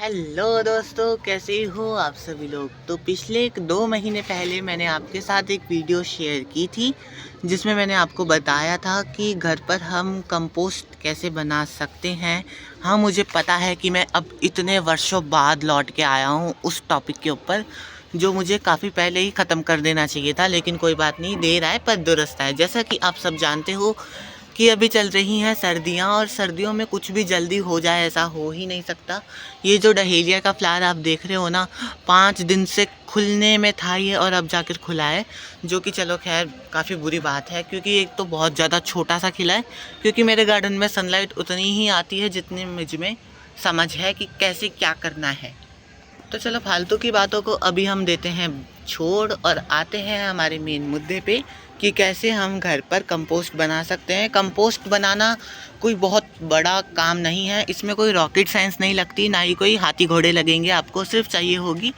Hello दोस्तों, कैसे हो आप सभी लोग। तो पिछले 2 महीने पहले मैंने आपके साथ एक वीडियो शेयर की थी जिसमें मैंने आपको बताया था कि घर पर हम कंपोस्ट कैसे बना सकते हैं। हाँ, मुझे पता है कि मैं अब इतने वर्षों बाद लौट के आया हूँ उस टॉपिक के ऊपर जो मुझे काफ़ी पहले ही ख़त्म कर देना चाहिए था, लेकिन कोई बात नहीं, देर आए पर दुरुस्त आए। जैसा कि आप सब जानते हो कि अभी चल रही हैं सर्दियाँ, और सर्दियों में कुछ भी जल्दी हो जाए ऐसा हो ही नहीं सकता। ये जो डहेलिया का फ्लावर आप देख रहे हो ना, 5 दिन से खुलने में था ये और अब जाकर खुला है, जो कि चलो खैर काफ़ी बुरी बात है, क्योंकि एक तो बहुत ज़्यादा छोटा सा खिला है। क्योंकि मेरे गार्डन में सनलाइट उतनी ही आती है जितनी मुझ में समझ है कि कैसे क्या करना है। तो चलो फालतू की बातों को अभी हम देते हैं छोड़ और आते हैं हमारे मेन मुद्दे पे कि कैसे हम घर पर कंपोस्ट बना सकते हैं। कंपोस्ट बनाना कोई बहुत बड़ा काम नहीं है, इसमें कोई रॉकेट साइंस नहीं लगती, ना ही कोई हाथी घोड़े लगेंगे। आपको सिर्फ चाहिए होगी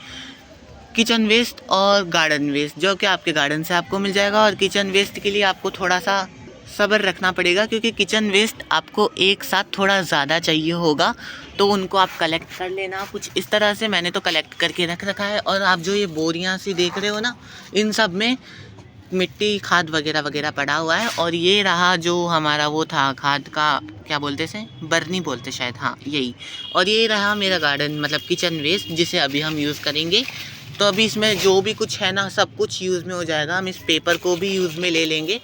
किचन वेस्ट और गार्डन वेस्ट, जो कि आपके गार्डन से आपको मिल जाएगा। और किचन वेस्ट के लिए आपको थोड़ा सा सब्र रखना पड़ेगा, क्योंकि किचन वेस्ट आपको एक साथ थोड़ा ज़्यादा चाहिए होगा, तो उनको आप कलेक्ट कर लेना कुछ इस तरह से। मैंने तो कलेक्ट करके रख रखा है। और आप जो ये बोरियां सी देख रहे हो ना, इन सब में मिट्टी खाद वगैरह वगैरह पड़ा हुआ है। और ये रहा जो हमारा वो था खाद का, क्या बोलते से, बर्नी बोलते शायद, हाँ यही। और ये रहा मेरा गार्डन मतलब किचन वेस्ट, जिसे अभी हम यूज़ करेंगे। तो अभी इसमें जो भी कुछ है ना, सब कुछ यूज़ में हो जाएगा। हम इस पेपर को भी यूज़ में ले लेंगे।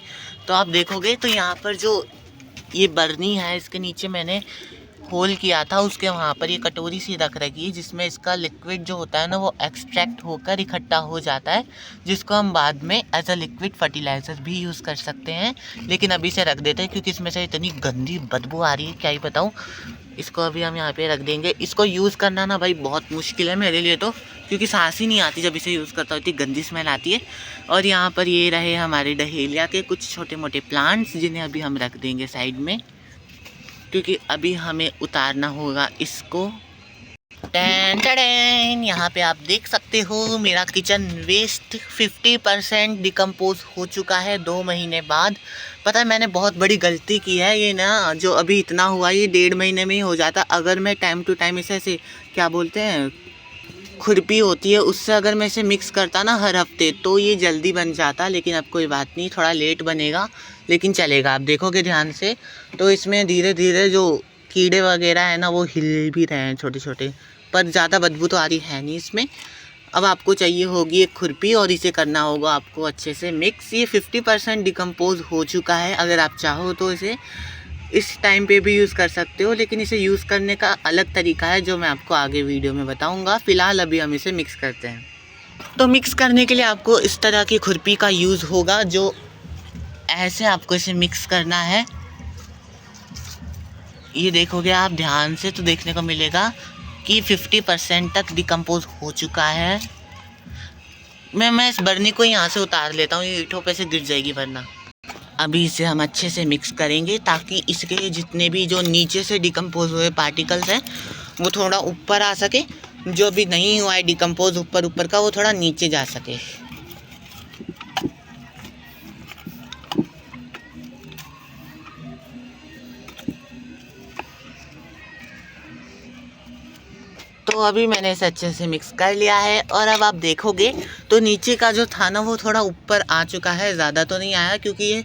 तो आप देखोगे तो यहाँ पर जो ये बर्नी है, इसके नीचे मैंने होल किया था, उसके वहाँ पर ये कटोरी सी रख रखी है, जिसमें इसका लिक्विड जो होता है ना, वो एक्सट्रैक्ट होकर इकट्ठा हो जाता है, जिसको हम बाद में एज अ लिक्विड फर्टिलाइज़र भी यूज़ कर सकते हैं। लेकिन अभी से रख देते हैं, क्योंकि इसमें से इतनी गंदी बदबू आ रही है, क्या ही बताऊँ। इसको अभी हम यहाँ पे रख देंगे। इसको यूज़ करना ना भाई बहुत मुश्किल है मेरे लिए तो, क्योंकि सांस ही नहीं आती जब इसे यूज़ करता हूँ, इतनी गंदी स्मेल आती है। और यहाँ पर ये रहे हमारे डहेलिया के कुछ छोटे मोटे प्लांट्स, जिन्हें अभी हम रख देंगे साइड में, क्योंकि अभी हमें उतारना होगा इसको। टैन टैन, यहाँ पे आप देख सकते हो मेरा किचन वेस्ट 50% डिकम्पोज हो चुका है 2 महीने बाद। पता है मैंने बहुत बड़ी गलती की है। ये ना जो अभी इतना हुआ, ये 1.5 महीने में ही हो जाता अगर मैं टाइम टू टाइम इसे ऐसे, क्या बोलते हैं, खुरपी होती है, उससे अगर मैं इसे मिक्स करता ना हर हफ्ते, तो ये जल्दी बन जाता। लेकिन अब कोई बात नहीं, थोड़ा लेट बनेगा लेकिन चलेगा। आप देखोगे ध्यान से तो इसमें धीरे धीरे जो कीड़े वगैरह है ना, वो हिल भी रहे हैं छोटे छोटे, पर ज़्यादा बदबू तो आ रही है नहीं इसमें। अब आपको चाहिए होगी एक खुरपी और इसे करना होगा आपको अच्छे से मिक्स। ये 50% डिकम्पोज हो चुका है। अगर आप चाहो तो इसे इस टाइम पे भी यूज़ कर सकते हो, लेकिन इसे यूज़ करने का अलग तरीका है जो मैं आपको आगे वीडियो में बताऊंगा। फ़िलहाल अभी हम इसे मिक्स करते हैं। तो मिक्स करने के लिए आपको इस तरह की खुरपी का यूज़ होगा, जो ऐसे आपको इसे मिक्स करना है। ये देखोगे आप ध्यान से तो देखने को मिलेगा कि 50% तक डिकम्पोज हो चुका है। मैं इस बर्नी को यहाँ से उतार लेता हूँ, ये ईंटों पे से गिर जाएगी वरना। अभी इसे हम अच्छे से मिक्स करेंगे, ताकि इसके जितने भी जो नीचे से डिकम्पोज हुए पार्टिकल्स हैं वो थोड़ा ऊपर आ सके, जो भी नहीं हुआ है डिकम्पोज ऊपर ऊपर का, वो थोड़ा नीचे जा सके। तो अभी मैंने इसे अच्छे से मिक्स कर लिया है। और अब आप देखोगे तो नीचे का जो था ना, वो थोड़ा ऊपर आ चुका है, ज़्यादा तो नहीं आया, क्योंकि ये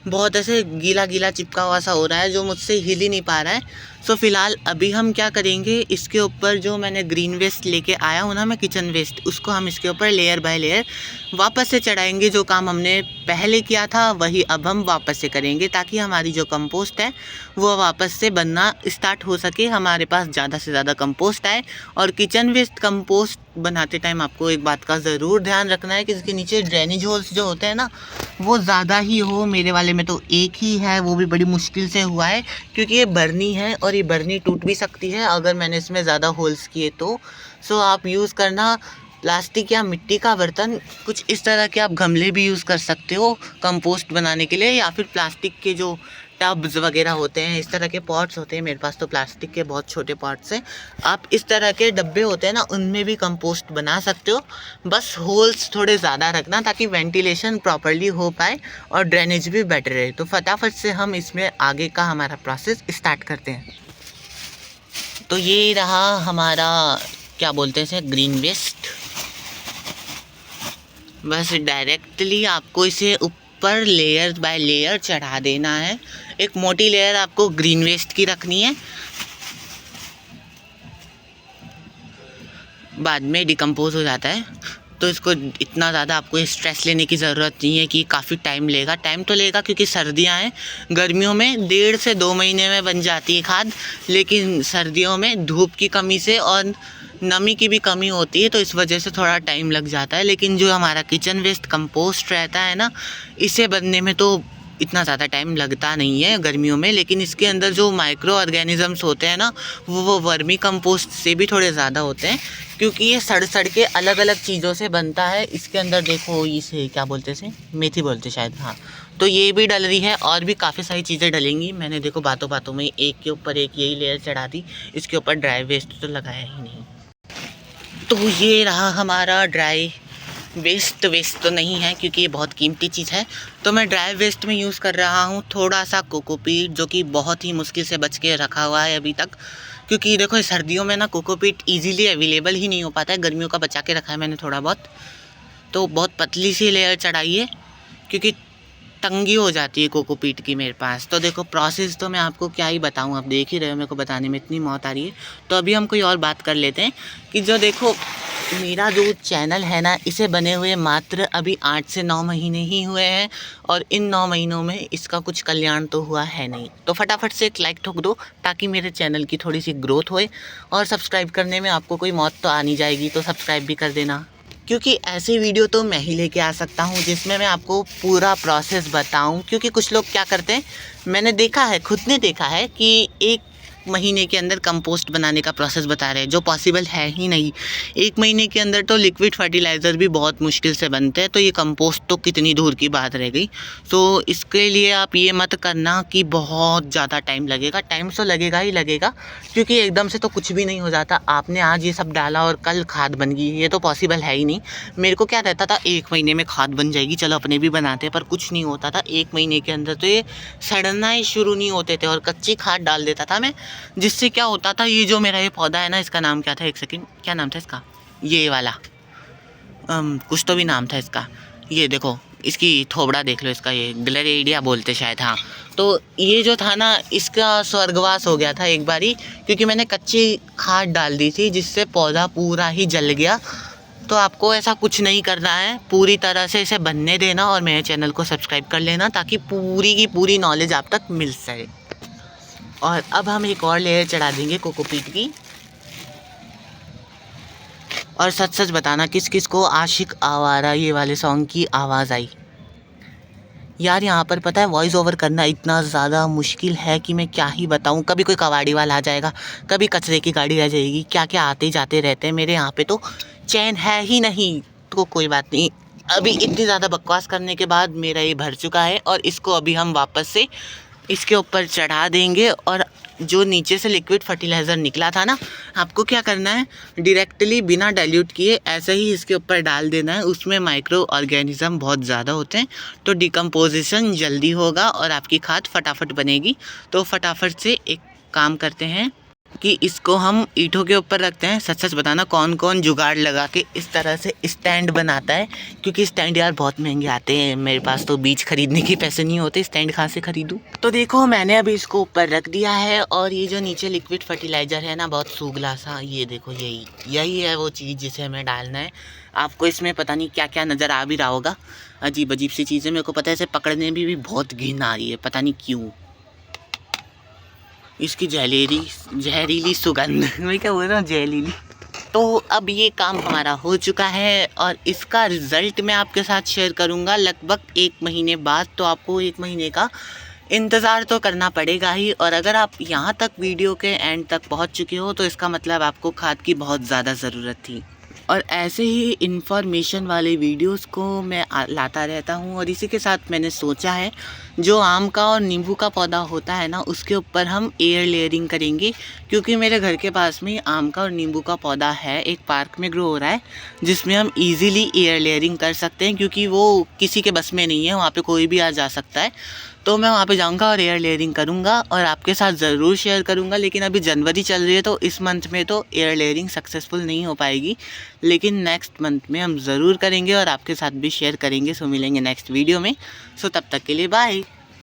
बहुत ऐसे गीला गीला चिपका हुआ सा हो रहा है, जो मुझसे हिल ही नहीं पा रहा है। सो फिलहाल अभी हम क्या करेंगे, इसके ऊपर जो मैंने ग्रीन वेस्ट लेके आया हूँ ना मैं, किचन वेस्ट, उसको हम इसके ऊपर लेयर बाय लेयर वापस से चढ़ाएंगे। जो काम हमने पहले किया था वही अब हम वापस से करेंगे, ताकि हमारी जो कंपोस्ट है वो वापस से बनना स्टार्ट हो सके, हमारे पास ज़्यादा से ज़्यादा कंपोस्ट आए। और किचन वेस्ट कंपोस्ट बनाते टाइम आपको एक बात का ज़रूर ध्यान रखना है कि इसके नीचे ड्रेनेज होल्स जो होते हैं ना, वो ज़्यादा ही हो। मेरे वाले में तो एक ही है, वो भी बड़ी मुश्किल से हुआ है, क्योंकि ये बर्नी है और ये बर्नी टूट भी सकती है अगर मैंने इसमें ज़्यादा होल्स किए तो। सो आप यूज़ करना प्लास्टिक या मिट्टी का बर्तन, कुछ इस तरह के आप गमले भी यूज़ कर सकते हो कंपोस्ट बनाने के लिए, या फिर प्लास्टिक के जो टब्स वगैरह होते हैं, इस तरह के पॉट्स होते हैं। मेरे पास तो प्लास्टिक के बहुत छोटे पॉट्स हैं। आप इस तरह के डब्बे होते हैं ना, उनमें भी कंपोस्ट बना सकते हो। बस होल्स थोड़े ज़्यादा रखना, ताकि वेंटिलेशन प्रॉपर्ली हो पाए और ड्रेनेज भी बेटर रहे। तो फटाफट से हम इसमें आगे का हमारा प्रोसेस स्टार्ट करते हैं। तो ये रहा हमारा क्या बोलते हैं इसे, ग्रीन वेस्ट। बस डायरेक्टली आपको इसे ऊपर लेयर बाय लेयर चढ़ा देना है। एक मोटी लेयर आपको ग्रीन वेस्ट की रखनी है, बाद में डिकम्पोज हो जाता है, तो इसको इतना ज़्यादा आपको स्ट्रेस लेने की ज़रूरत नहीं है कि काफ़ी टाइम लेगा। टाइम तो लेगा क्योंकि सर्दियां हैं, गर्मियों में 1.5 से 2 महीने में बन जाती है खाद, लेकिन सर्दियों में धूप की कमी से और नमी की भी कमी होती है, तो इस वजह से थोड़ा टाइम लग जाता है। लेकिन जो हमारा किचन वेस्ट कंपोस्ट रहता है ना, इसे बनने में तो इतना ज़्यादा टाइम लगता नहीं है गर्मियों में, लेकिन इसके अंदर जो माइक्रो ऑर्गेनिज़म्स होते हैं ना, वो वर्मी कंपोस्ट से भी थोड़े ज़्यादा होते हैं, क्योंकि ये सड़ के अलग अलग चीज़ों से बनता है। इसके अंदर देखो, इसे क्या बोलते हैं, मेथी बोलते शायद, हाँ। तो ये भी डल रही है और भी काफ़ी सारी चीज़ें डलेंगी। मैंने देखो बातों बातों में एक के ऊपर एक यही लेयर चढ़ा दी, इसके ऊपर ड्राई वेस्ट तो लगाया ही नहीं। तो ये रहा हमारा ड्राई वेस्ट। वेस्ट तो नहीं है क्योंकि ये बहुत कीमती चीज़ है, तो मैं ड्राई वेस्ट में यूज़ कर रहा हूँ थोड़ा सा कोकोपीट, जो कि बहुत ही मुश्किल से बच के रखा हुआ है अभी तक, क्योंकि देखो सर्दियों में ना कोकोपीट इजीली अवेलेबल ही नहीं हो पाता है। गर्मियों का बचा के रखा है मैंने थोड़ा बहुत, तो बहुत पतली सी लेयर चढ़ाई है क्योंकि तंगी हो जाती है कोकोपीट की मेरे पास। तो देखो प्रोसेस तो मैं आपको क्या ही बताऊँ, आप देख ही रहे हो, मेरे को बताने में इतनी मौत आ रही है। तो अभी हम कोई और बात कर लेते हैं कि जो देखो मेरा जो चैनल है ना, इसे बने हुए मात्र अभी 8 से 9 महीने ही हुए हैं, और इन 9 महीनों में इसका कुछ कल्याण तो हुआ है नहीं। तो फटाफट से एक लाइक ठोक दो ताकि मेरे चैनल की थोड़ी सी ग्रोथ होए, और सब्सक्राइब करने में आपको कोई मौत तो आ नहीं जाएगी, तो सब्सक्राइब भी कर देना, क्योंकि ऐसी वीडियो तो मैं ही लेके आ सकता हूँ जिसमें मैं आपको पूरा प्रोसेस बताऊँ। क्योंकि कुछ लोग क्या करते हैं, मैंने देखा है, खुद ने देखा है कि 1 महीने के अंदर कंपोस्ट बनाने का प्रोसेस बता रहे हैं, जो पॉसिबल है ही नहीं। 1 महीने के अंदर तो लिक्विड फर्टिलाइज़र भी बहुत मुश्किल से बनते हैं, तो ये कंपोस्ट तो कितनी दूर की बात रह गई। तो इसके लिए आप ये मत करना कि बहुत ज़्यादा टाइम लगेगा। टाइम तो लगेगा ही लगेगा, क्योंकि एकदम से तो कुछ भी नहीं हो जाता। आपने आज ये सब डाला और कल खाद बन गई, ये तो पॉसिबल है ही नहीं। मेरे को क्या रहता था, 1 महीने में खाद बन जाएगी, चलो अपने भी बनाते हैं, पर कुछ नहीं होता था। 1 महीने के अंदर तो ये सड़ना ही शुरू नहीं होते थे, और कच्ची खाद डाल देता था मैं, जिससे क्या होता था, ये जो मेरा ये पौधा है ना, इसका नाम क्या था, एक सेकंड, क्या नाम था इसका, ये वाला कुछ तो भी नाम था इसका। ये देखो इसकी थोबड़ा देख लो, इसका ये ग्लेरेडिया बोलते शायद, हाँ। तो ये जो था ना, इसका स्वर्गवास हो गया था एक बारी, क्योंकि मैंने कच्ची खाद डाल दी थी, जिससे पौधा पूरा ही जल गया। तो आपको ऐसा कुछ नहीं करना है, पूरी तरह से इसे बनने देना और मेरे चैनल को सब्सक्राइब कर लेना, ताकि पूरी की पूरी नॉलेज आप तक मिल सके। और अब हम एक और लेयर चढ़ा देंगे कोकोपीट की। और सच सच बताना किस किस को आशिक आवारा ये वाले सॉन्ग की आवाज़ आई। यार यहाँ पर पता है, वॉइस ओवर करना इतना ज़्यादा मुश्किल है कि मैं क्या ही बताऊँ। कभी कोई कबाड़ी वाला आ जाएगा, कभी कचरे की गाड़ी आ जाएगी, क्या क्या आते जाते रहते हैं मेरे यहाँ पे, तो चैन है ही नहीं। तो कोई बात नहीं, अभी इतनी ज़्यादा बकवास करने के बाद मेरा ये भर चुका है, और इसको अभी हम वापस से इसके ऊपर चढ़ा देंगे। और जो नीचे से लिक्विड फर्टिलाइज़र निकला था ना, आपको क्या करना है, डायरेक्टली बिना डाइल्यूट किए ऐसे ही इसके ऊपर डाल देना है। उसमें माइक्रो ऑर्गेनिज़म बहुत ज़्यादा होते हैं, तो डिकम्पोजिशन जल्दी होगा और आपकी खाद फटाफट बनेगी। तो फटाफट से एक काम करते हैं कि इसको हम ईंटों के ऊपर रखते हैं। सच सच बताना कौन कौन जुगाड़ लगा के इस तरह से स्टैंड बनाता है, क्योंकि स्टैंड यार बहुत महंगे आते हैं। मेरे पास तो बीज खरीदने के पैसे नहीं होते, स्टैंड कहाँ से खरीदूँ। तो देखो मैंने अभी इसको ऊपर रख दिया है, और ये जो नीचे लिक्विड फर्टिलाइज़र है ना, बहुत सूगला सा, ये देखो यही है वो चीज़ जिसे हमें डालना है। आपको इसमें पता नहीं क्या क्या नज़र आ भी रहा होगा, अजीब अजीब सी चीज़ें। मेरे को पता है इसे पकड़ने में भी बहुत घिन आ रही है, पता नहीं क्यों। इसकी जहरीली सुगंध मैं क्या बोल रहा हूँ, जहरीली। तो अब ये काम हमारा हो चुका है, और इसका रिज़ल्ट मैं आपके साथ शेयर करूँगा लगभग 1 महीने बाद। तो आपको 1 महीने का इंतज़ार तो करना पड़ेगा ही। और अगर आप यहाँ तक वीडियो के एंड तक पहुँच चुके हो, तो इसका मतलब आपको खाद की बहुत ज़्यादा ज़रूरत थी। और ऐसे ही इन्फॉर्मेशन वाले वीडियोस को मैं लाता रहता हूँ। और इसी के साथ मैंने सोचा है, जो आम का और नींबू का पौधा होता है ना, उसके ऊपर हम एयर लेयरिंग करेंगे, क्योंकि मेरे घर के पास में आम का और नींबू का पौधा है, एक पार्क में ग्रो हो रहा है, जिसमें हम इजीली एयर लेयरिंग कर सकते हैं, क्योंकि वो किसी के बस में नहीं है, वहाँ पे कोई भी आ जा सकता है। तो मैं वहाँ पे जाऊँगा और एयर लेयरिंग करूँगा और आपके साथ ज़रूर शेयर करूँगा। लेकिन अभी जनवरी चल रही है तो इस मंथ में तो एयर लेयरिंग सक्सेसफुल नहीं हो पाएगी, लेकिन नेक्स्ट मंथ में हम ज़रूर करेंगे और आपके साथ भी शेयर करेंगे। सो मिलेंगे नेक्स्ट वीडियो में। सो तब तक के लिए बाय।